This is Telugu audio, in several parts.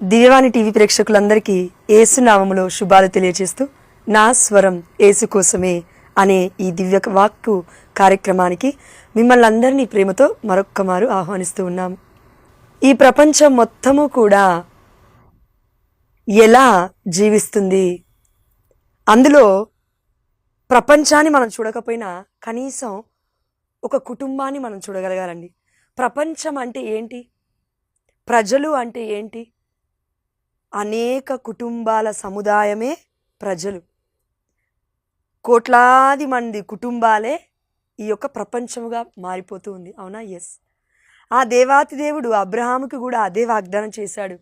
దివ్యవాణి టీవీ ప్రేక్షకులందరికీ యేసునామములో శుభాలు తెలియజేస్తూ నా స్వరం యేసు కోసమే అనే ఈ దివ్య వాక్కు కార్యక్రమానికి మిమ్మల్ని అందరినీ ప్రేమతో మరొక్కమారు ఆహ్వానిస్తూ ఉన్నాము. ఈ ప్రపంచం మొత్తము కూడా ఎలా జీవిస్తుంది, అందులో ప్రపంచాన్ని మనం చూడకపోయినా కనీసం ఒక కుటుంబాన్ని మనం చూడగలగాలండి. ప్రపంచం అంటే ఏంటి, ప్రజలు అంటే ఏంటి? అనేక కుటుంబాల సముదాయమే ప్రజలు. కోట్లాది మంది కుటుంబాలే ఈ యొక్క ప్రపంచముగా మారిపోతూ ఉంది. అవునా? ఎస్. ఆ దేవాతి దేవుడు అబ్రహాముకి కూడా అదే వాగ్దానం చేశాడు.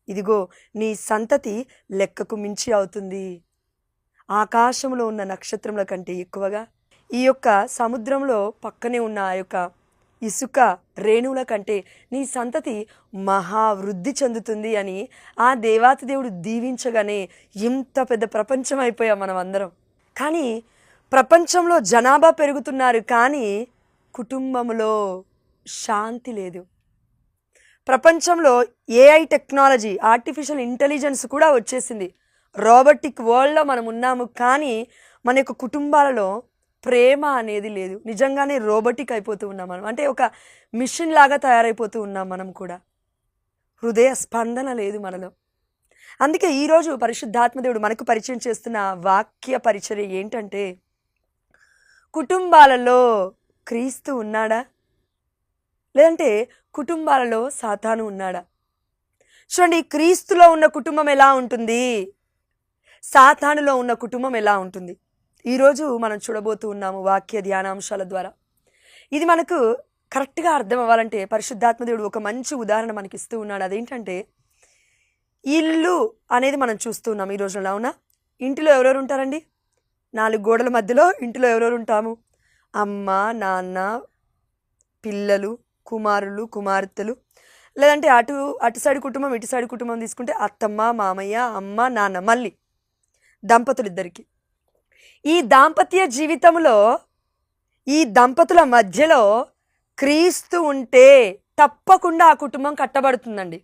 ఇదిగో నీ సంతతి లెక్కకు మించి అవుతుంది, ఆకాశంలో ఉన్న నక్షత్రముల కంటే ఎక్కువగా, ఈ యొక్క సముద్రంలో పక్కనే ఉన్న ఆ యొక్క ఇసుక రేణువుల కంటే నీ సంతతి మహావృద్ధి చెందుతుంది అని ఆ దేవాతి దేవుడు దీవించగానే ఇంత పెద్ద ప్రపంచం అయిపోయాం మనం అందరం. కానీ ప్రపంచంలో జనాభా పెరుగుతున్నారు, కానీ కుటుంబంలో శాంతి లేదు. ప్రపంచంలో ఏఐ టెక్నాలజీ, ఆర్టిఫిషియల్ ఇంటెలిజెన్స్ కూడా వచ్చేసింది. రోబోటిక్ వరల్డ్లో మనం ఉన్నాము, కానీ మన యొక్క కుటుంబాలలో ప్రేమ అనేది లేదు. నిజంగానే రోబోటిక్ అయిపోతూ ఉన్నాం మనం, అంటే ఒక మిషన్ లాగా తయారైపోతూ ఉన్నాం మనం కూడా. హృదయ స్పందన లేదు మనలో. అందుకే ఈరోజు పరిశుద్ధాత్మదేవుడు మనకు పరిచయం చేస్తున్న వాక్య పరిచర్య ఏంటంటే, కుటుంబాలలో క్రీస్తు ఉన్నాడా, లేదంటే కుటుంబాలలో సాతాను ఉన్నాడా? చూడండి, క్రీస్తులో ఉన్న కుటుంబం ఎలా ఉంటుంది, సాతానులో ఉన్న కుటుంబం ఎలా ఉంటుంది, ఈరోజు మనం చూడబోతూ ఉన్నాము వాక్య ధ్యానాంశాల ద్వారా. ఇది మనకు కరెక్ట్గా అర్థం అవ్వాలంటే పరిశుద్ధాత్మదేవుడు ఒక మంచి ఉదాహరణ మనకి ఇస్తూ ఉన్నాడు. అదేంటంటే, ఇల్లు అనేది మనం చూస్తూ ఉన్నాం ఈ రోజుల్లో. అవునా? ఇంటిలో ఎవరెవరు ఉంటారండి? 4 గోడల మధ్యలో ఇంటిలో ఎవరెవరు ఉంటాము? అమ్మ, నాన్న, పిల్లలు, కుమారులు, కుమార్తెలు, లేదంటే అటు సైడ్ కుటుంబం, ఇటు సైడ్ కుటుంబం తీసుకుంటే అత్తమ్మ, మామయ్య, అమ్మ, నాన్న, మళ్ళీ దంపతులు ఇద్దరికి. ఈ దాంపత్య జీవితంలో, ఈ దంపతుల మధ్యలో క్రీస్తు ఉంటే తప్పకుండా ఆ కుటుంబం కట్టబడుతుందండి.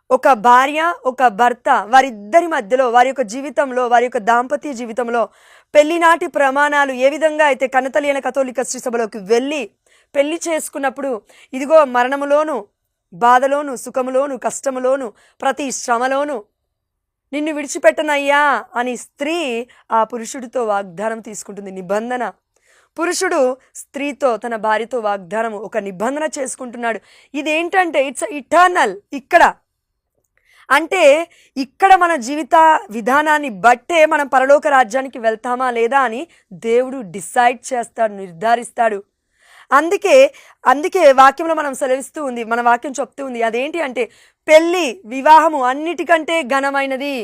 ఒక భార్య, ఒక భర్త, వారిద్దరి మధ్యలో, వారి యొక్క జీవితంలో, వారి యొక్క దాంపత్య జీవితంలో పెళ్లినాటి ప్రమాణాలు ఏ విధంగా అయితే కన్నతల్లి అయిన కథోలిక శ్రీ సభలోకి వెళ్ళి పెళ్లి చేసుకున్నప్పుడు, ఇదిగో మరణములోను, బాధలోను, సుఖములోను, కష్టములోను, ప్రతి శ్రమలోను నిన్ను విడిచిపెట్టనయ్యా అని స్త్రీ ఆ పురుషుడితో వాగ్దానం తీసుకుంటుంది, నిబంధన. పురుషుడు స్త్రీతో, తన భార్యతో వాగ్దానం, ఒక నిబంధన చేసుకుంటున్నాడు. ఇదేంటంటే ఇట్స్ ఇటర్నల్. ఇక్కడ అంటే ఇక్కడ మన జీవిత విధానాన్ని బట్టే మనం పరలోక రాజ్యానికి వెళ్తామా లేదా అని దేవుడు డిసైడ్ చేస్తాడు, నిర్ధారిస్తాడు. అందుకే వాక్యంలో మనం సెలవిస్తూ ఉంది, మన వాక్యం చెప్తూ ఉంది. అదేంటి అంటే, పెళ్ళి, వివాహము అన్నిటికంటే ఘనమైనది,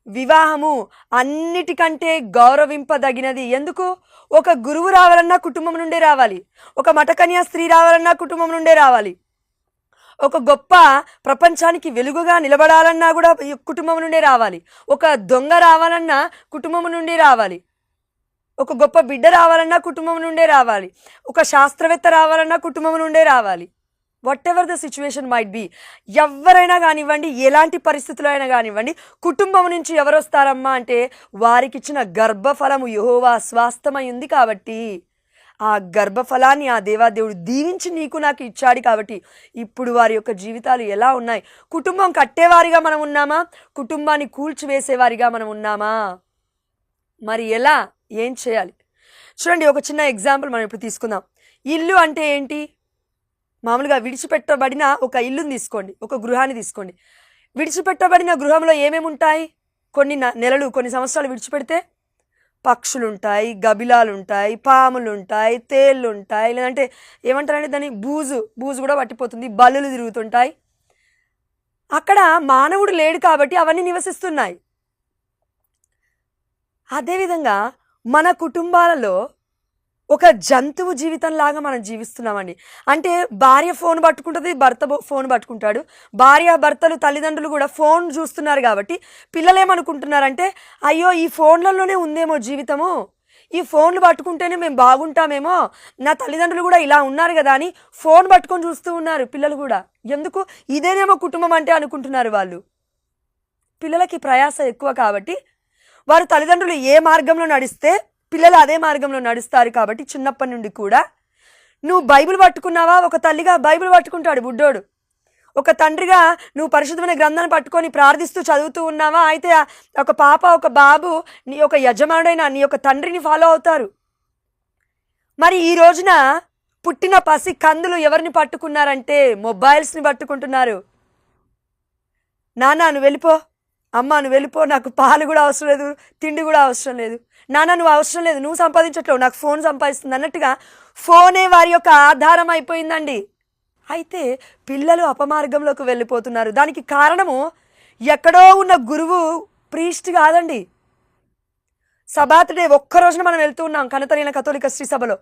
వివాహము అన్నిటికంటే గౌరవింపదగినది. ఎందుకు? ఒక గురువు రావాలన్నా కుటుంబం నుండే రావాలి, ఒక మఠకన్యా స్త్రీ రావాలన్నా కుటుంబం నుండే రావాలి, ఒక గొప్ప ప్రపంచానికి వెలుగుగా నిలబడాలన్నా కూడా కుటుంబం నుండే రావాలి, ఒక దొంగ రావాలన్నా కుటుంబం నుండి రావాలి, ఒక గొప్ప బిడ్డ రావాలన్నా కుటుంబం నుండే రావాలి, ఒక శాస్త్రవేత్త రావాలన్నా కుటుంబం నుండే రావాలి. What ever the situation might be, ఎవరైనా కానివ్వండి, ఎలాంటి పరిస్థితులు అయినా కానివ్వండి, కుటుంబం నుంచి ఎవరు వస్తారమ్మా అంటే, వారికి ఇచ్చిన గర్భఫలము యెహోవా స్వాస్థ్యమై ఉంది కాబట్టి, ఆ గర్భఫలాన్ని ఆ దేవాదేవుడు దీవించి నీకు నాకు ఇచ్చాడు కాబట్టి ఇప్పుడు వారి యొక్క జీవితాలు ఎలా ఉన్నాయి? కుటుంబం కట్టేవారిగా మనం ఉన్నామా, కుటుంబాన్ని కూల్చివేసేవారిగా మనం ఉన్నామా? మరి ఎలా, ఏం చేయాలి? చూడండి, ఒక చిన్న ఎగ్జాంపుల్ మనం ఇప్పుడు తీసుకుందాం. ఇల్లు అంటే ఏంటి? మామూలుగా విడిచిపెట్టబడిన ఒక ఇల్లుని తీసుకోండి, ఒక గృహాన్ని తీసుకోండి. విడిచిపెట్టబడిన గృహంలో ఏమేమి ఉంటాయి? కొన్ని నెలలు, కొన్ని సంవత్సరాలు విడిచిపెడితే పక్షులు ఉంటాయి, గబిలాలు ఉంటాయి, పాములు ఉంటాయి, తేళ్ళు ఉంటాయి, లేదంటే ఏమంటారంటే దాన్ని బూజు కూడా పట్టిపోతుంది, బల్లులు తిరుగుతుంటాయి. అక్కడ మానవుడు లేడు కాబట్టి అవన్నీ నివసిస్తున్నాయి. అదేవిధంగా మన కుటుంబాలలో ఒక జంతువు జీవితంలాగా మనం జీవిస్తున్నామండి. అంటే భార్య ఫోన్ పట్టుకుంటుంది, భర్త ఫోన్ పట్టుకుంటాడు, భార్య భర్తలు తల్లిదండ్రులు కూడా ఫోన్ చూస్తున్నారు కాబట్టి పిల్లలు ఏమనుకుంటున్నారంటే, అయ్యో ఈ ఫోన్లలోనే ఉందేమో జీవితము, ఈ ఫోన్లు పట్టుకుంటేనే మేము బాగుంటామేమో, నా తల్లిదండ్రులు కూడా ఇలా ఉన్నారు కదా అని ఫోన్ పట్టుకొని చూస్తూ ఉన్నారు పిల్లలు కూడా. ఎందుకు? ఇదేనేమో కుటుంబం అంటే అనుకుంటున్నారు వాళ్ళు. పిల్లలకి ప్రయాస ఎక్కువ కాబట్టి వారు తల్లిదండ్రులు ఏ మార్గంలో నడిస్తే పిల్లలు అదే మార్గంలో నడుస్తారు. కాబట్టి చిన్నప్పటి నుండి కూడా నువ్వు బైబిల్ పట్టుకున్నావా, ఒక తల్లిగా బైబిల్ పట్టుకుంటాడు బుడ్డోడు. ఒక తండ్రిగా నువ్వు పరిశుద్ధమైన గ్రంథాన్ని పట్టుకొని ప్రార్థిస్తూ చదువుతూ ఉన్నావా, అయితే ఒక పాప ఒక బాబు నీ యొక్క యజమానుడైన నీ యొక్క తండ్రిని ఫాలో అవుతారు. మరి ఈ రోజున పుట్టిన పసి కందులు ఎవరిని పట్టుకున్నారంటే మొబైల్స్ని పట్టుకుంటున్నారు. నాన్న నువ్వు వెళ్ళిపో, అమ్మ నువ్వు వెళ్ళిపో, నాకు పాలు కూడా అవసరం లేదు, తిండి కూడా అవసరం లేదు, నాన్న నువ్వు అవసరం లేదు, నువ్వు సంపాదించట్లేవు, నాకు ఫోన్ సంపాదిస్తుంది అన్నట్టుగా ఫోనే వారి యొక్క ఆధారం అయిపోయిందండి. అయితే పిల్లలు అపమార్గంలోకి వెళ్ళిపోతున్నారు. దానికి కారణము ఎక్కడో ఉన్న గురువు ప్రీస్ట్ కాదండి. సబాత్ డే ఒక్కరోజున మనం వెళ్తూ ఉన్నాం కనతలిన కథోలిక శ్రీ సభలో.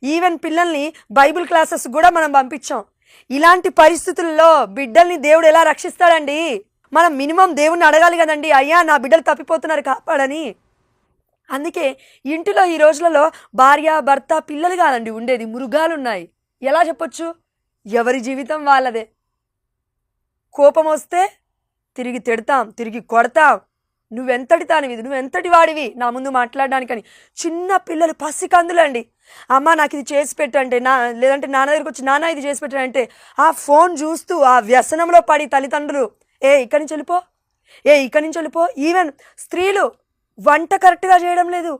ఈవెన్ పిల్లల్ని బైబిల్ క్లాసెస్ కూడా మనం పంపించాం. ఇలాంటి పరిస్థితుల్లో బిడ్డల్ని దేవుడు ఎలా రక్షిస్తాడండి? మనం మినిమం దేవుణ్ణి అడగాలి కదండి, అయ్యా నా బిడ్డలు తప్పిపోతున్నారు కాపాడని. అందుకే ఇంటిలో ఈ రోజులలో భార్య భర్త పిల్లలు కాదండి ఉండేది, మృగాలు ఉన్నాయి. ఎలా చెప్పొచ్చు? ఎవరి జీవితం వాళ్ళదే. కోపం వస్తే తిరిగి తిడతాం, తిరిగి కొడతాం. నువ్వెంతటి తానివి, నువ్వెంతటి వాడివి నా ముందు మాట్లాడడానికని. చిన్న పిల్లలు పసికందులండి. అమ్మ నాకు ఇది చేసి పెట్టంటే, లేదంటే నాన్న దగ్గరికి వచ్చి నాన్న ఇది చేసి పెట్టంటే ఆ ఫోన్ చూస్తూ ఆ వ్యసనంలో పడి తల్లిదండ్రులు ఇక్కడి నుంచి వెళ్ళిపో, ఇక్కడి నుంచి వెళ్ళిపో. ఈవెన్ స్త్రీలు వంట కరెక్ట్గా చేయడం లేదు,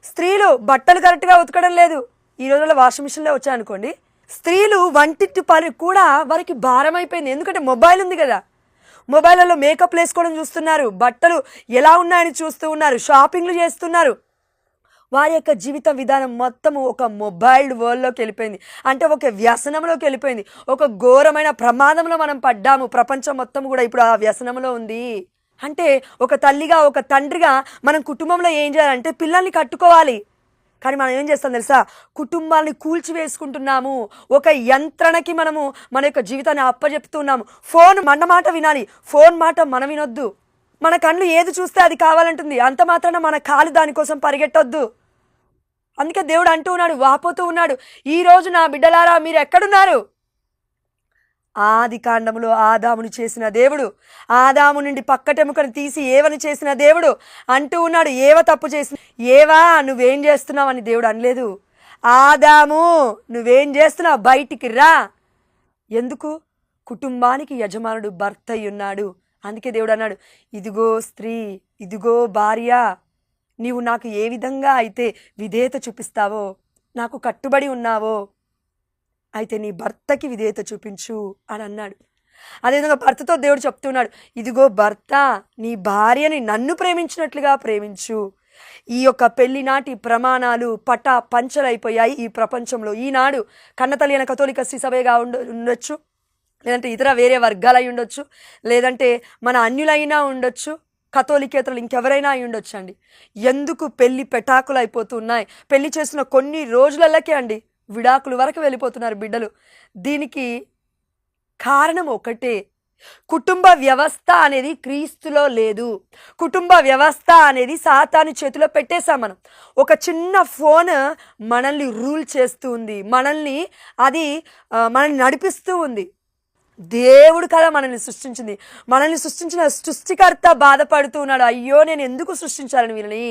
స్త్రీలు బట్టలు కరెక్ట్గా ఉతకడం లేదు. ఈ రోజుల్లో వాషింగ్ మిషన్లో వచ్చాయనుకోండి, స్త్రీలు వంటింటి పని కూడా వారికి భారం అయిపోయింది. ఎందుకంటే మొబైల్ ఉంది కదా, మొబైల్లో మేకప్ వేసుకోవడం చూస్తున్నారు, బట్టలు ఎలా ఉన్నాయని చూస్తూ ఉన్నారు, షాపింగ్లు చేస్తున్నారు. వారి యొక్క జీవిత విధానం మొత్తము ఒక మొబైల్ వరల్డ్లోకి వెళ్ళిపోయింది. అంటే ఒక వ్యసనంలోకి వెళ్ళిపోయింది. ఒక ఘోరమైన ప్రమాదంలో మనం పడ్డాము. ప్రపంచం మొత్తం కూడా ఇప్పుడు ఆ వ్యసనంలో ఉంది. అంటే ఒక తల్లిగా ఒక తండ్రిగా మనం కుటుంబంలో ఏం చేయాలంటే పిల్లల్ని కట్టుకోవాలి. కానీ మనం ఏం చేస్తాం తెలుసా? కుటుంబాన్ని కూల్చివేసుకుంటున్నాము. ఒక యంత్రణకి మనము మన యొక్క జీవితాన్ని అప్పచెప్తున్నాము. ఫోన్ మన మాట వినాలి, ఫోన్ మాట మనం వినొద్దు. మన కళ్ళు ఏది చూస్తే అది కావాలంటుంది, అంత మాత్రాన మన కాలు దానికోసం పరిగెట్టొద్దు. అందుకే దేవుడు అంటూ ఉన్నాడు, వాపోతూ ఉన్నాడు, ఈ రోజు నా బిడ్డలారా మీరు ఎక్కడున్నారు? ఆది కాండములో ఆదామును చేసిన దేవుడు, ఆదాము నుండి పక్కటెముకను తీసి ఏవని చేసిన దేవుడు అంటూ ఉన్నాడు. ఏవ తప్పు చేసిన, ఏవా నువ్వేం చేస్తున్నావు అని దేవుడు అనలేదు. ఆదాము నువ్వేం చేస్తున్నావు, బయటికి రా. ఎందుకు? కుటుంబానికి యజమానుడు భర్త ఉన్నాడు. అందుకే దేవుడు అన్నాడు, ఇదిగో స్త్రీ, ఇదిగో భార్య, నీవు నాకు ఏ విధంగా అయితే విధేయత చూపిస్తావో, నాకు కట్టుబడి ఉన్నావో, అయితే నీ భర్తకి విధేయత చూపించు అని అన్నాడు. అదేవిధంగా భర్తతో దేవుడు చెప్తున్నాడు, ఇదిగో భర్త, నీ భార్యని నన్ను ప్రేమించినట్లుగా ప్రేమించు. ఈ యొక్క పెళ్లి నాటి ప్రమాణాలు పంచలైపోయాయి ఈ ప్రపంచంలో. ఈనాడు కన్నతల్లి అయిన కథోలిక శ్రీ సభగా ఉండొచ్చు, లేదంటే ఇతర వేరే వర్గాలై ఉండొచ్చు, లేదంటే మన అన్యులైనా ఉండొచ్చు, కథోలికేతరులు ఇంకెవరైనా అయి ఉండొచ్చు అండి. ఎందుకు పెళ్లి పెటాకులు అయిపోతున్నాయి? పెళ్లి చేసిన కొన్ని రోజులకే అండి విడాకుల వరకు వెళ్ళిపోతున్నారు బిడ్డలు. దీనికి కారణం ఒకటే, కుటుంబ వ్యవస్థ అనేది క్రీస్తులో లేదు. కుటుంబ వ్యవస్థ అనేది సాతాను చేతిలో పెట్టేశాం మనం. ఒక చిన్న ఫోన్ మనల్ని రూల్ చేస్తూ ఉంది, మనల్ని నడిపిస్తూ ఉంది. దేవుడు కదా మనల్ని సృష్టించింది. మనల్ని సృష్టించిన సృష్టికర్త బాధపడుతూ ఉన్నాడు, అయ్యో నేను ఎందుకు సృష్టించాలని వీరిని.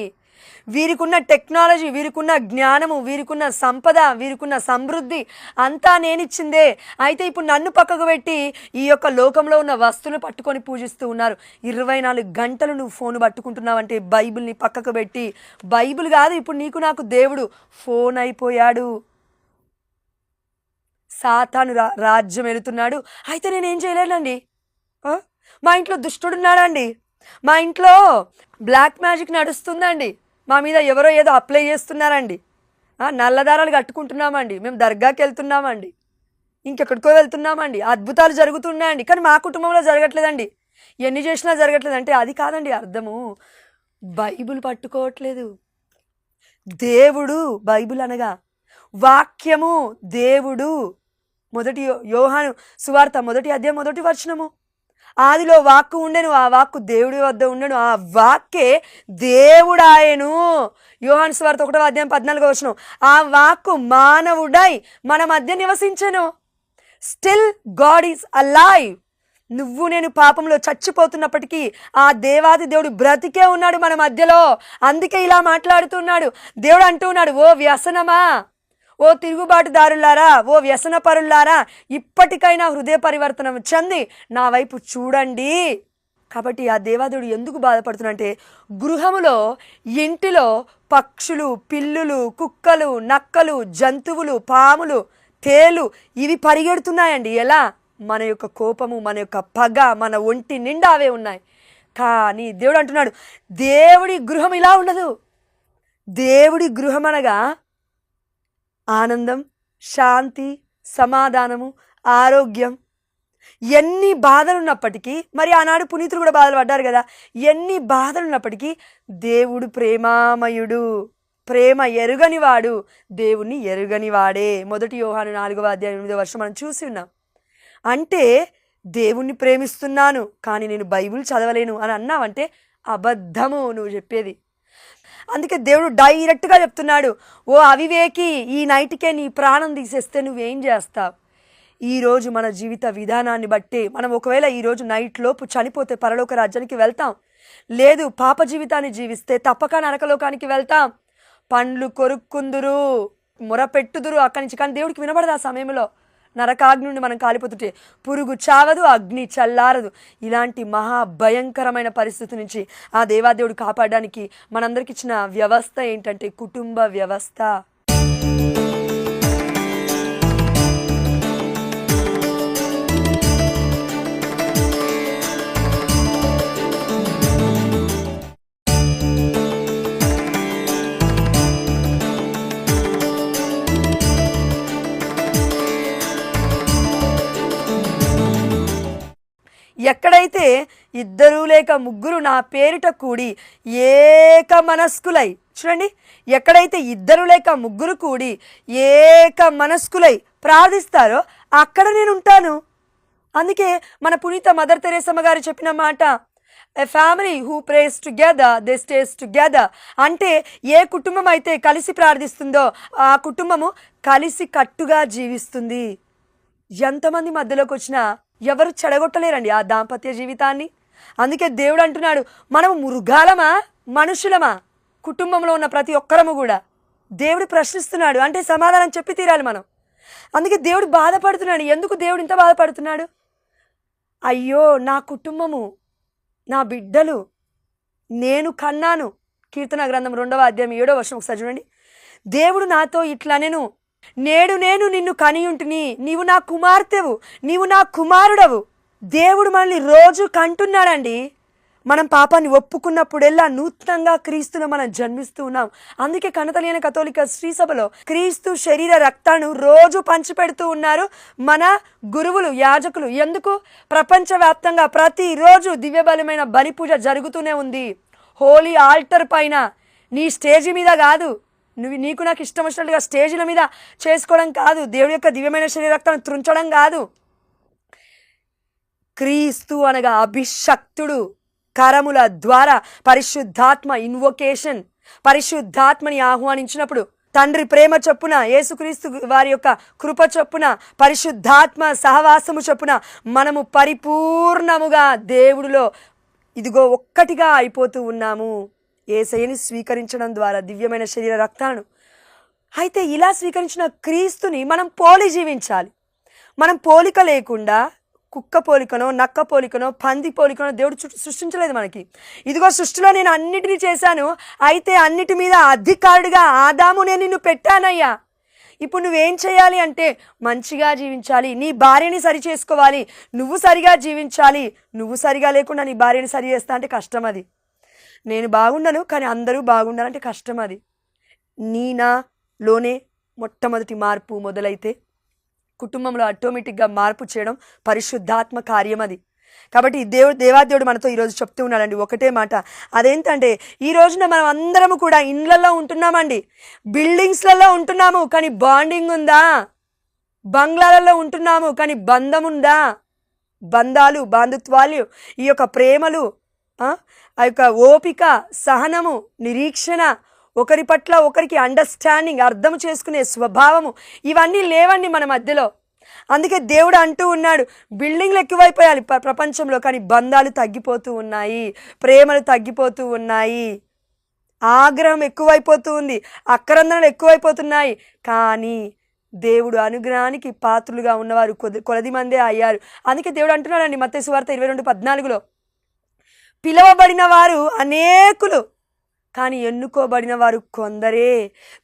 వీరికున్న టెక్నాలజీ, వీరికున్న జ్ఞానము, వీరికున్న సంపద, వీరికున్న సమృద్ధి అంతా నేనిచ్చిందే. అయితే ఇప్పుడు నన్ను పక్కకు పెట్టి ఈ యొక్క లోకంలో ఉన్న వస్తువులు పట్టుకొని పూజిస్తూ ఉన్నారు. 24 గంటలు నువ్వు ఫోన్ పట్టుకుంటున్నావంటే బైబిల్ని పక్కకు పెట్టి, బైబిల్ కాదు ఇప్పుడు నీకు నాకు దేవుడు, ఫోన్ అయిపోయాడు. సాతాను రాజ్యం వెళుతున్నాడు. అయితే నేనేం చేయలేనండి. మా ఇంట్లో దుష్టుడున్నాడండి, మా ఇంట్లో బ్లాక్ మ్యాజిక్ నడుస్తుందండి, మా మీద ఎవరో ఏదో అప్లై చేస్తున్నారండి, నల్లదారాలు కట్టుకుంటున్నామండి, మేము దర్గాకి వెళ్తున్నామండి, ఇంకెక్కడికో వెళ్తున్నామండి, అద్భుతాలు జరుగుతున్నాయండి, కానీ మా కుటుంబంలో జరగట్లేదండి, ఎన్ని చేసినా జరగట్లేదంటే అది కాదండి అర్థము. బైబిల్ పట్టుకోవట్లేదు. దేవుడు బైబిల్ అనగా వాక్యము, దేవుడు. మొదటి యోహాను సువార్త 1వ అధ్యాయం 1వ వచనము, ఆదిలో వాక్కు ఉండెను, ఆ వాక్కు దేవుడి వద్ద ఉండెను, ఆ వాక్కే దేవుడాయను. యోహాను సువార్త 1:14 ఆ వాక్కు మానవుడై మన మధ్య నివసించెను. Still God is alive. నువ్వు నేను పాపంలో చచ్చిపోతున్నప్పటికీ ఆ దేవాది దేవుడు బ్రతికే ఉన్నాడు మన మధ్యలో. అందుకే ఇలా మాట్లాడుతున్నాడు. దేవుడు అంటున్నాడు, ఓ వ్యసనమా, ఓ తిరుగుబాటుదారులారా, ఓ వ్యసన పరులారా, ఇప్పటికైనా హృదయ పరివర్తనం చెంది నా వైపు చూడండి. కాబట్టి ఆ దేవాదేవుడు ఎందుకు బాధపడుతున్నంటే, గృహములో ఇంటిలో పక్షులు, పిల్లులు, కుక్కలు, నక్కలు, జంతువులు, పాములు, తేలు ఇవి పరిగెడుతున్నాయండి. ఎలా? మన యొక్క కోపము, మన యొక్క పగ మన ఒంటి నిండా అవే ఉన్నాయి. కానీ దేవుడు అంటున్నాడు, దేవుడి గృహం ఇలా ఉండదు. దేవుడి గృహం అనగా ఆనందం, శాంతి, సమాధానము, ఆరోగ్యం. ఎన్ని బాధలున్నప్పటికీ, మరి ఆనాడు పునీతులు కూడా బాధలు పడ్డారు కదా, ఎన్ని బాధలున్నప్పటికీ దేవుడు ప్రేమామయుడు, ప్రేమ ఎరుగనివాడు, దేవుణ్ణి ఎరుగనివాడే. 1 యోహాను 4:8 మనం చూసి ఉన్నాం. అంటే దేవుణ్ణి ప్రేమిస్తున్నాను కానీ నేను బైబిల్ చదవలేను అని అన్నావంటే అబద్ధము నువ్వు చెప్పేది. అందుకే దేవుడు డైరెక్ట్గా చెప్తున్నాడు, ఓ అవివేకి, ఈ నైట్కే నీ ప్రాణం తీసేస్తే నువ్వేం చేస్తావు? ఈరోజు మన జీవిత విధానాన్ని బట్టి మనం ఒకవేళ ఈరోజు నైట్ లోపు చనిపోతే పరలోక రాజ్యానికి వెళ్తాం, లేదు పాప జీవితాన్ని జీవిస్తే తప్పక నరకలోకానికి వెళ్తాం. పండ్లు కొరుక్కుందురు, మొరపెట్టుదురు అక్కడి నుంచి, కానీ దేవుడికి వినబడదు ఆ సమయంలో. నరకాగ్ని నుండి మనం కాలిపోతుంటే పురుగు చావదు, అగ్ని చల్లారదు. ఇలాంటి మహాభయంకరమైన పరిస్థితి నుంచి ఆ దేవాదేవుడు కాపాడడానికి మనందరికి ఇచ్చిన వ్యవస్థ ఏంటంటే కుటుంబ వ్యవస్థ. ఎక్కడైతే ఇద్దరు లేక ముగ్గురు నా పేరిట కూడి ఏక మనస్కులై, చూడండి, ఎక్కడైతే ఇద్దరు లేక ముగ్గురు కూడి ఏక మనస్కులై ప్రార్థిస్తారో అక్కడ నేను ఉంటాను. అందుకే మన పునీత మదర్ తెరేసమ్మ గారు చెప్పిన మాట, a family who praise together they stays together. అంటే ఏ కుటుంబం అయితే కలిసి ప్రార్థిస్తుందో ఆ కుటుంబము కలిసి కట్టుగా జీవిస్తుంది. ఎంతమంది మధ్యలోకి వచ్చినా ఎవరు చెడగొట్టలేరండి ఆ దాంపత్య జీవితాన్ని. అందుకే దేవుడు అంటున్నాడు, మనము మృగాలమా మనుషులమా? కుటుంబంలో ఉన్న ప్రతి ఒక్కరము కూడా దేవుడు ప్రశ్నిస్తున్నాడు. అంటే సమాధానం చెప్పి తీరాలి మనం. అందుకే దేవుడు బాధపడుతున్నాడు. ఎందుకు దేవుడు ఇంత బాధపడుతున్నాడు? అయ్యో నా కుటుంబము, నా బిడ్డలు నేను కన్నాను. కీర్తన గ్రంథం 2:7 ఒకసారి చూడండి. దేవుడు నాతో ఇట్లా, నేడు నేను నిన్ను కనియుంటిని, నీవు నా కుమార్తెవు, నీవు నా కుమారుడవు. దేవుడు మనల్ని రోజు కంటున్నాడండి. మనం పాపాన్ని ఒప్పుకున్నప్పుడెల్లా నూతనంగా క్రీస్తును మనం జన్మిస్తూ ఉన్నాం. అందుకే కనతలేని కథోలిక శ్రీ సభలో క్రీస్తు శరీర రక్తాలను రోజు పంచిపెడుతూ ఉన్నారు మన గురువులు, యాజకులు. ఎందుకు? ప్రపంచవ్యాప్తంగా ప్రతిరోజు దివ్యబలమైన బలి పూజ జరుగుతూనే ఉంది. హోలీ ఆల్టర్ పైన, నీ స్టేజీ మీద కాదు, నీకు నాకు ఇష్టం వచ్చినట్టుగా స్టేజీల మీద చేసుకోవడం కాదు, దేవుడి యొక్క దివ్యమైన శరీర రక్తాన్ని త్రుంచడం కాదు. క్రీస్తు అనగా అభిషక్తుడు, కరముల ద్వారా పరిశుద్ధాత్మ ఇన్వొకేషన్, పరిశుద్ధాత్మని ఆహ్వానించినప్పుడు తండ్రి ప్రేమ చొప్పున, యేసుక్రీస్తు వారి యొక్క కృప చొప్పున, పరిశుద్ధాత్మ సహవాసము చొప్పున మనము పరిపూర్ణముగా దేవుడిలో ఇదిగో ఒక్కటిగా అయిపోతూ ఉన్నాము. యేసయ్యని స్వీకరించడం ద్వారా దివ్యమైన శరీర రక్తాలను. అయితే ఇలా స్వీకరించిన క్రీస్తుని మనం పోలి జీవించాలి. మనం పోలిక లేకుండా కుక్క పోలికనో, నక్క పోలికనో, పంది పోలికనో దేవుడు సృష్టించలేదు మనకి. ఇదిగో సృష్టిలో నేను అన్నిటినీ చేశాను, అయితే అన్నిటి మీద అధికారుడిగా ఆదాము నేను నిన్ను పెట్టానయ్యా. ఇప్పుడు నువ్వేం చేయాలి అంటే మంచిగా జీవించాలి, నీ భార్యని సరి చేసుకోవాలి, నువ్వు సరిగా జీవించాలి. నువ్వు సరిగా లేకుండా నీ భార్యని సరి చేస్తా అంటే కష్టం. అది నేను బాగుండను కానీ అందరూ బాగుండాలంటే కష్టం. అది నీనాలోనే మొట్టమొదటి మార్పు మొదలైతే కుటుంబంలో ఆటోమేటిక్గా మార్పు చేయడం పరిశుద్ధాత్మ కార్యం అది. కాబట్టి దేవాదేవుడు మనతో ఈరోజు చెప్తూ ఉన్నాడండి ఒకటే మాట. అదేంటంటే ఈ రోజున మనం అందరము కూడా ఇండ్లలో ఉంటున్నామండి, బిల్డింగ్స్లలో ఉంటున్నాము కానీ బాండింగ్ ఉందా? బంగ్లాలలో ఉంటున్నాము కానీ బంధం ఉందా? బంధాలు, బాంధుత్వాలు, ఈ యొక్క ప్రేమలు, ఆ యొక్క ఓపిక, సహనము, నిరీక్షణ, ఒకరి పట్ల ఒకరికి అండర్స్టాండింగ్, అర్థం చేసుకునే స్వభావము, ఇవన్నీ లేవండి మన మధ్యలో. అందుకే దేవుడు అంటూ ఉన్నాడు, బిల్డింగ్లు ఎక్కువైపోయాలి ప్రపంచంలో, కానీ బంధాలు తగ్గిపోతూ ఉన్నాయి, ప్రేమలు తగ్గిపోతూ ఉన్నాయి, ఆగ్రహం ఎక్కువైపోతూ ఉంది, అక్రందనలు ఎక్కువైపోతున్నాయి. కానీ దేవుడు అనుగ్రహానికి పాత్రులుగా ఉన్నవారు కొలది మందే అయ్యారు. అందుకే దేవుడు అంటున్నాడండి మత్తయి సువార్త 22:14, పిలువబడిన వారు అనేకులు, కానీ ఎన్నుకోబడిన వారు కొందరే.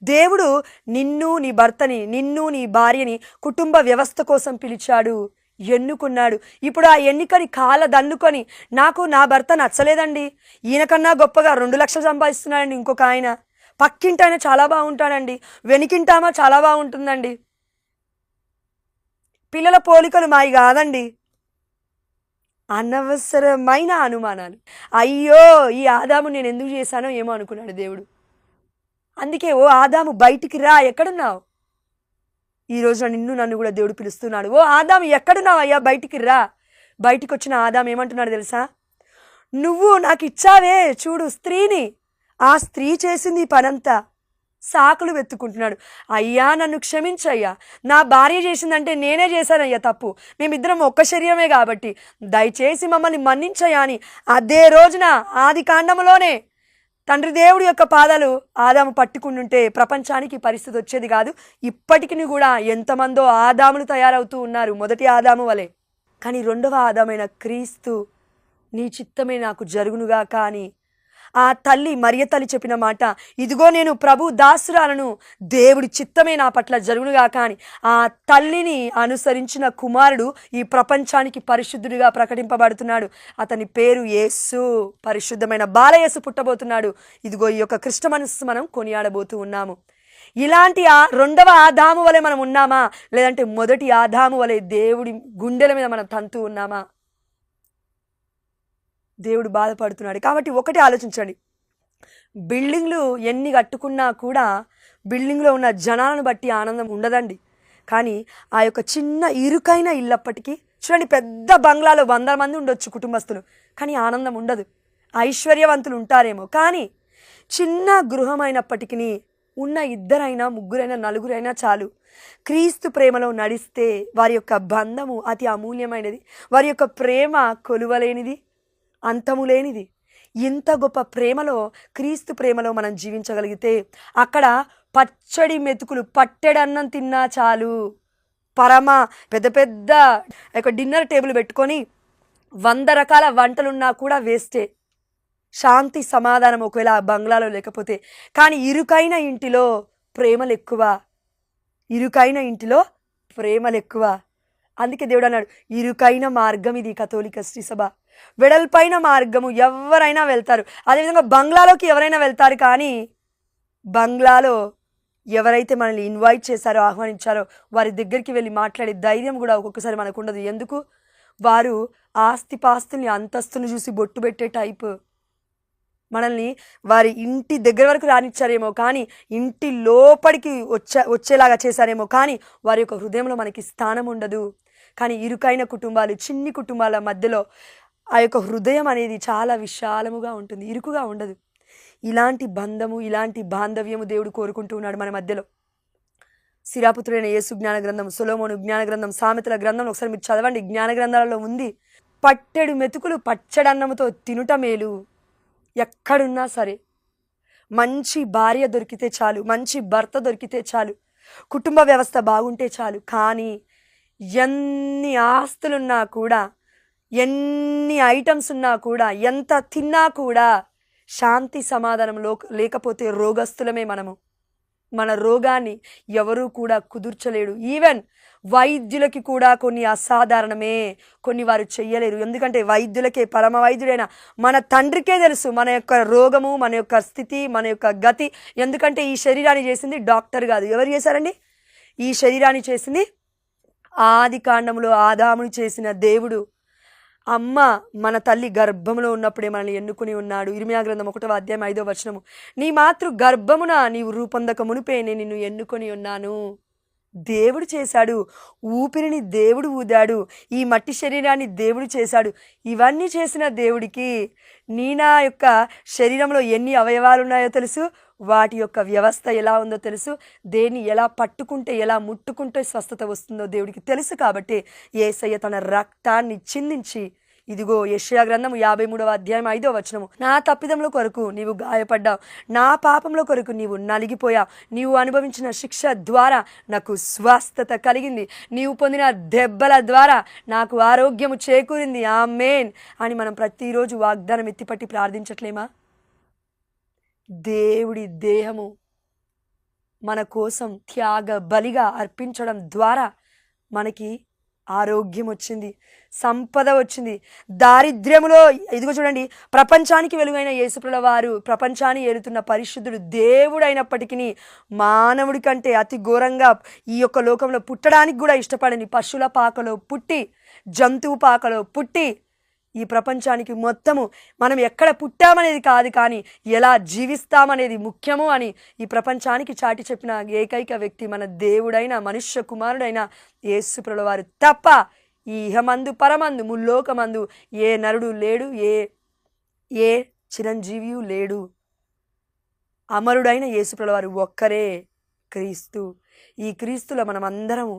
దేవుడు నిన్ను, నీ భర్తని, నిన్ను, నీ భార్యని కుటుంబ వ్యవస్థ కోసం పిలిచాడు, ఎన్నుకున్నాడు. ఇప్పుడు ఆ ఎన్నికని కాలదన్నుకొని, నాకు నా భర్త నచ్చలేదండి, ఈయనకన్నా గొప్పగా 2 లక్షలు సంపాదిస్తున్నాడండి ఇంకొక ఆయన, పక్కింటాయన చాలా బాగుంటాడండి, వెనికింటామా చాలా బాగుంటుందండి, పిల్లల పోలికలు మాయి కాదండి, అనవసరమైన అనుమానాలు. అయ్యో, ఈ ఆదాము నేను ఎందుకు చేశానో ఏమో అనుకున్నాడు దేవుడు. అందుకే ఓ ఆదాము బయటికి రా, ఎక్కడున్నావు? ఈ రోజున నిన్ను నన్ను కూడా దేవుడు పిలుస్తున్నాడు, ఓ ఆదాము ఎక్కడున్నావు అయ్యా, బయటికి రా. బయటికి వచ్చిన ఆదాము ఏమంటున్నాడు తెలుసా? నువ్వు నాకు ఇచ్చావే చూడు స్త్రీని, ఆ స్త్రీ చేసింది ఈ పనంతా. సాకులు వెతుక్కుంటున్నాడు. అయ్యా నన్ను క్షమించయ్యా, నా భార్య చేసిందంటే నేనే చేశానయ్యా తప్పు, మేమిద్దరం ఒక్క శరీరమే కాబట్టి దయచేసి మమ్మల్ని మన్నించయ్యా అని అదే రోజున ఆది కాండములోనే తండ్రి దేవుడి యొక్క పాదాలు ఆదాము పట్టుకుంటుంటే ప్రపంచానికి పరిస్థితి వచ్చేది కాదు. ఇప్పటికి కూడా ఎంతమందో ఆదాములు తయారవుతూ ఉన్నారు, మొదటి ఆదాము వలె. కానీ రెండవ ఆదామైన క్రీస్తు, నీ చిత్తమే నాకు జరుగునుగా. కానీ ఆ తల్లి మరియ తల్లి చెప్పిన మాట, ఇదిగో నేను ప్రభు దాసురాలను, దేవుడి చిత్తమే నా పట్ల జరుగునుగా. కానీ ఆ తల్లిని అనుసరించిన కుమారుడు ఈ ప్రపంచానికి పరిశుద్ధుడిగా ప్రకటింపబడుతున్నాడు. అతని పేరు యేసు, పరిశుద్ధమైన బాలయేసు పుట్టబోతున్నాడు. ఇదిగో ఈ యొక్క క్రిస్టమస్ మనం కొనియాడబోతూ ఉన్నాము. ఇలాంటి రెండవ ఆదాము వలె మనం ఉన్నామా, లేదంటే మొదటి ఆదాము వలె దేవుడి గుండెల మీద మనం తంతూ ఉన్నామా? దేవుడు బాధపడుతున్నాడు. కాబట్టి ఒకటి ఆలోచించండి, బిల్డింగ్లు ఎన్ని కట్టుకున్నా కూడా బిల్డింగ్లో ఉన్న జనాలను బట్టి ఆనందం ఉండదండి. కానీ ఆ యొక్క చిన్న ఇరుకైన ఇల్లప్పటికీ చూడండి, పెద్ద బంగ్లాలో 100 మంది ఉండొచ్చు కుటుంబస్తులు, కానీ ఆనందం ఉండదు. ఐశ్వర్యవంతులు ఉంటారేమో, కానీ చిన్న గృహం అయినప్పటికీ ఉన్న 2 3 4 చాలు. క్రీస్తు ప్రేమలో నడిస్తే వారి యొక్క బంధము అతి అమూల్యమైనది, వారి యొక్క ప్రేమ కొలువలేనిది, అంతము లేనిది. ఇంత గొప్ప ప్రేమలో, క్రీస్తు ప్రేమలో మనం జీవించగలిగితే అక్కడ పచ్చడి మెతుకులు, పట్టెడన్నం తిన్నా చాలు. పరమ పెద్ద పెద్ద ఒక డిన్నర్ టేబుల్ పెట్టుకొని 100 రకాల వంటలున్నా కూడా వేస్టే. శాంతి సమాధానం ఒకవేళ ఆ బంగ్లాలో లేకపోతే. కానీ ఇరుకైన ఇంటిలో ప్రేమలు ఎక్కువ, ఇరుకైన ఇంటిలో ప్రేమలు ఎక్కువ. అందుకే దేవుడు అన్నాడు, ఇరుకైన మార్గం ఇది కథోలిక శ్రీసభ, వెడల్పైన మార్గము ఎవరైనా వెళ్తారు. అదేవిధంగా బంగ్లాలోకి ఎవరైనా వెళ్తారు, కానీ బంగ్లాలో ఎవరైతే మనల్ని ఇన్వైట్ చేశారో, ఆహ్వానించారో వారి దగ్గరికి వెళ్ళి మాట్లాడే ధైర్యం కూడా ఒక్కొక్కసారి మనకు ఉండదు. ఎందుకు? వారు ఆస్తిపాస్తుల్ని, అంతస్తుని చూసి బొట్టు పెట్టే టైపు. మనల్ని వారి ఇంటి దగ్గర వరకు రానిచ్చారేమో, కానీ ఇంటి లోపలికి వచ్చేలాగా చేశారేమో, కానీ వారి యొక్క హృదయంలో మనకి స్థానం ఉండదు. కానీ ఇరుకైన కుటుంబాలు, చిన్ని కుటుంబాల మధ్యలో ఆ యొక్క హృదయం అనేది చాలా విశాలముగా ఉంటుంది, ఇరుకుగా ఉండదు. ఇలాంటి బంధము, ఇలాంటి బాంధవ్యము దేవుడు కోరుకుంటూ ఉన్నాడు మన మధ్యలో. సిరాపుత్రుడైన యేసు జ్ఞాన గ్రంథం, సొలొమోను జ్ఞాన గ్రంథం, సామెతల గ్రంథం ఒకసారి మీరు చదవండి. జ్ఞాన గ్రంథాలలో ఉంది, పట్టెడు మెతుకులు పచ్చడన్నముతో తినుట మేలు. ఎక్కడున్నా సరే మంచి భార్య దొరికితే చాలు, మంచి భర్త దొరికితే చాలు, కుటుంబ వ్యవస్థ బాగుంటే చాలు. కానీ ఎన్ని ఆస్తులున్నా కూడా, ఎన్ని ఐటమ్స్ ఉన్నా కూడా, ఎంత తిన్నా కూడా శాంతి సమాధానం లేకపోతే రోగస్తులమే మనము. మన రోగాన్ని ఎవరూ కూడా కుదుర్చలేడు. ఈవెన్ వైద్యులకి కూడా కొన్ని అసాధారణమే, కొన్ని వారు చెయ్యలేరు. ఎందుకంటే వైద్యులకే, పరమ వైద్యుడైన మన తండ్రికే తెలుసు మన యొక్క రోగము, మన యొక్క స్థితి, మన యొక్క గతి. ఎందుకంటే ఈ శరీరాన్ని చేసింది డాక్టర్ కాదు. ఎవరు చేశారండి? ఈ శరీరాన్ని చేసింది ఆది కాండములో ఆదాముని చేసిన దేవుడు. అమ్మ మన తల్లి గర్భములో ఉన్నప్పుడే మనల్ని ఎన్నుకుని ఉన్నాడు. ఇర్మియా గ్రంథం 1వ అధ్యాయం 5వ వచనము, నీ మాతృ గర్భమున నీవు రూపొందక మునిపే నేను నిన్ను ఎన్నుకొని ఉన్నాను. దేవుడు చేశాడు. ఊపిరిని దేవుడు ఊదాడు. ఈ మట్టి శరీరాన్ని దేవుడు చేశాడు. ఇవన్నీ చేసిన దేవుడికి నా యొక్క శరీరంలో ఎన్ని అవయవాలు ఉన్నాయో తెలుసు, వాటి యొక్క వ్యవస్థ ఎలా ఉందో తెలుసు, దేన్ని ఎలా పట్టుకుంటే ఎలా ముట్టుకుంటే స్వస్థత వస్తుందో దేవుడికి తెలుసు. కాబట్టి యేసయ్య తన రక్తాన్ని చిందించి, ఇదిగో యెషయా గ్రంథము 53వ అధ్యాయం 5వ వచనము, నా తప్పిదముల కొరకు నీవు గాయపడ్డావు, నా పాపముల కొరకు నీవు నలిగిపోయావు, నీవు అనుభవించిన శిక్ష ద్వారా నాకు స్వస్థత కలిగింది, నీవు పొందిన దెబ్బల ద్వారా నాకు ఆరోగ్యము చేకూరింది, ఆమేన్ అని మనం ప్రతిరోజు వాగ్దానం ఎత్తిపట్టి ప్రార్థించట్లేమా? దేవుడి దేహము మన కోసం త్యాగ బలిగా అర్పించడం ద్వారా మనకి ఆరోగ్యం వచ్చింది, సంపద వచ్చింది. దారిద్ర్యములో ఇదిగో చూడండి, ప్రపంచానికి వెలుగైన యేసుప్రభుల వారు ప్రపంచాన్ని ఏలుతున్న పరిశుద్ధుడు దేవుడైనప్పటికీ మానవుడి కంటే అతి ఘోరంగా ఈ యొక్క లోకంలో పుట్టడానికి కూడా ఇష్టపడని పశువుల పాకలో పుట్టి, జంతువు పాకలో పుట్టి, ఈ ప్రపంచానికి మొత్తము మనం ఎక్కడ పుట్టామనేది కాదు, కానీ ఎలా జీవిస్తామనేది ముఖ్యము అని ఈ ప్రపంచానికి చాటి చెప్పిన ఏకైక వ్యక్తి మన దేవుడైన మనుష్య కుమారుడైన యేసుప్రభుల వారు తప్ప ఈ ఇహమందు పరమందు ముల్లోకమందు ఏ నరుడు లేడు, ఏ చిరంజీవియు లేడు. అమరుడైన యేసుప్రభుల వారు ఒక్కరే క్రీస్తు. ఈ క్రీస్తులో మనం అందరము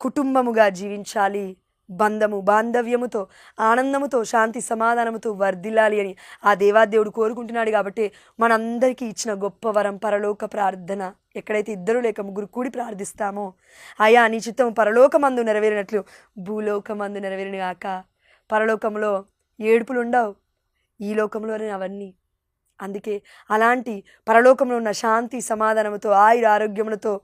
కుటుంబముగా జీవించాలి, బాంధవ్యముతో ఆనందముతో శాంతి సమాధానముతో వర్ధిల్లాలి అని ఆ దేవాదేవుడు కోరుకుంటున్నాడు. కాబట్టి మనందరికీ ఇచ్చిన గొప్ప వరం పరలోక ప్రార్థన. ఎక్కడైతే 2 లేక 3 కూడి ప్రార్థిస్తామో, అయా నీ చిత్తం పరలోకమందు నెరవేరినట్లు భూలోకమందు నెరవేరిన గాక. పరలోకంలో ఏడుపులు ఉండవు, ఈ లోకంలోనే అవన్నీ. అందుకే అలాంటి పరలోకంలో ఉన్న శాంతి సమాధానముతో ఆరోగ్యములతో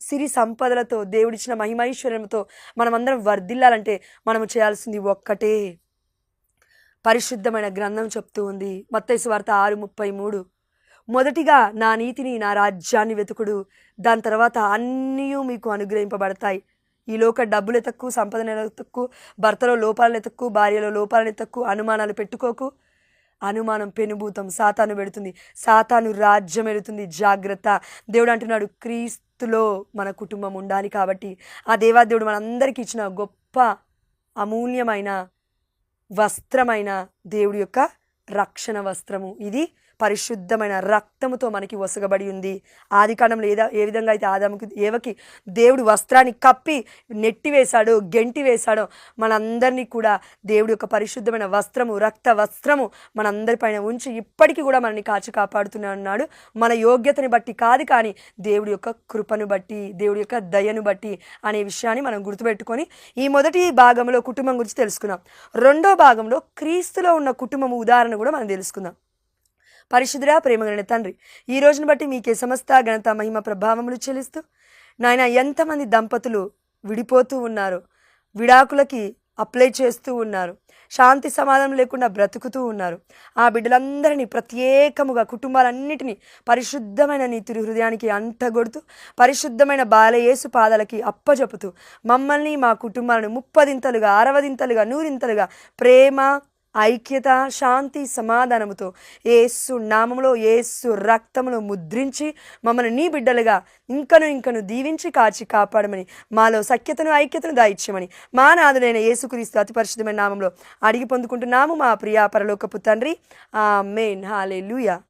సిరి సంపదలతో దేవుడిచ్చిన మహిమైశ్వర్యంతో మనమందరం వర్ధిల్లాలంటే మనము చేయాల్సింది ఒక్కటే. పరిశుద్ధమైన గ్రంథం చెప్తూ ఉంది, మత్తయి సువార్త 6:33, మొదటిగా నా నీతిని నా రాజ్యాన్ని వెతుకుడు, దాని తర్వాత అన్నీ మీకు అనుగ్రహింపబడతాయి. ఈ లోక డబ్బులు ఎతక్కు, సంపదను ఎతక్కు, భర్తలో లోపాలను ఎతక్కు, భార్యలో లోపాలను ఎతక్కు, అనుమానాలు పెట్టుకోకు. అనుమానం పెనుభూతం, సాతాను పెడుతుంది, సాతాను రాజ్యం ఎడుతుంది, జాగ్రత్త. దేవుడు అంటున్నాడు క్రీస్తులో మన కుటుంబం ఉండాలి. కాబట్టి ఆ దేవాదేవుడు మనందరికీ ఇచ్చిన గొప్ప అమూల్యమైన వస్త్రమైన దేవుడి యొక్క రక్షణ వస్త్రము, ఇది పరిశుద్ధమైన రక్తముతో మనకి ఒసగబడి ఉంది. ఆదికాండంలో ఏ విధంగా అయితే ఆదాముకి ఏవకి దేవుడు వస్త్రాన్ని కప్పి నెట్టివేశాడో గెంటివేశాడో, మనందరినీ కూడా దేవుడి యొక్క పరిశుద్ధమైన వస్త్రము, రక్త వస్త్రము మనందరిపైన ఉంచి ఇప్పటికీ కూడా మనల్ని కాచి కాపాడుతూనే ఉన్నాడు. మన యోగ్యతని బట్టి కాదు, కానీ దేవుడి యొక్క కృపను బట్టి, దేవుడి యొక్క దయను బట్టి అనే విషయాన్ని మనం గుర్తుపెట్టుకొని ఈ మొదటి భాగంలో కుటుంబం గురించి తెలుసుకున్నాం. రెండో భాగంలో క్రీస్తులో ఉన్న కుటుంబం ఉదాహరణ కూడా మనం తెలుసుకుందాం. పరిశుద్ధుడా ప్రేమగలిగిన తండ్రి, ఈ రోజును బట్టి మీకే సమస్త ఘనత మహిమ ప్రభావములు చెల్లిస్తూ, నాయన ఎంతమంది దంపతులు విడిపోతూ ఉన్నారు, విడాకులకి అప్లై చేస్తూ ఉన్నారు, శాంతి సమాధానం లేకుండా బ్రతుకుతూ ఉన్నారు, ఆ బిడ్డలందరినీ ప్రత్యేకముగా కుటుంబాలన్నిటినీ పరిశుద్ధమైన నీ తిరు హృదయానికి అంటగొడుతూ, పరిశుద్ధమైన బాలయేసు పాదాలకి అప్పజెపుతూ, మమ్మల్ని మా కుటుంబాలను 30ంతలుగా 60ంతలుగా 100ంతలుగా ప్రేమ, ఐక్యత, శాంతి సమాధానముతో యేసు నామములో, యేసు రక్తములో ముద్రించి మమ్మల్ని నీ బిడ్డలుగా ఇంకను దీవించి కాచి కాపాడమని, మాలో సఖ్యతను ఐక్యతను దాయిచ్చమని మా నాథుడైన యేసుక్రీస్తు అతి పరిశుద్ధమైన నామంలో అడిగి పొందుకుంటున్నాము మా ప్రియ పరలోకపు తండ్రి. ఆమేన్. హల్లెలూయా.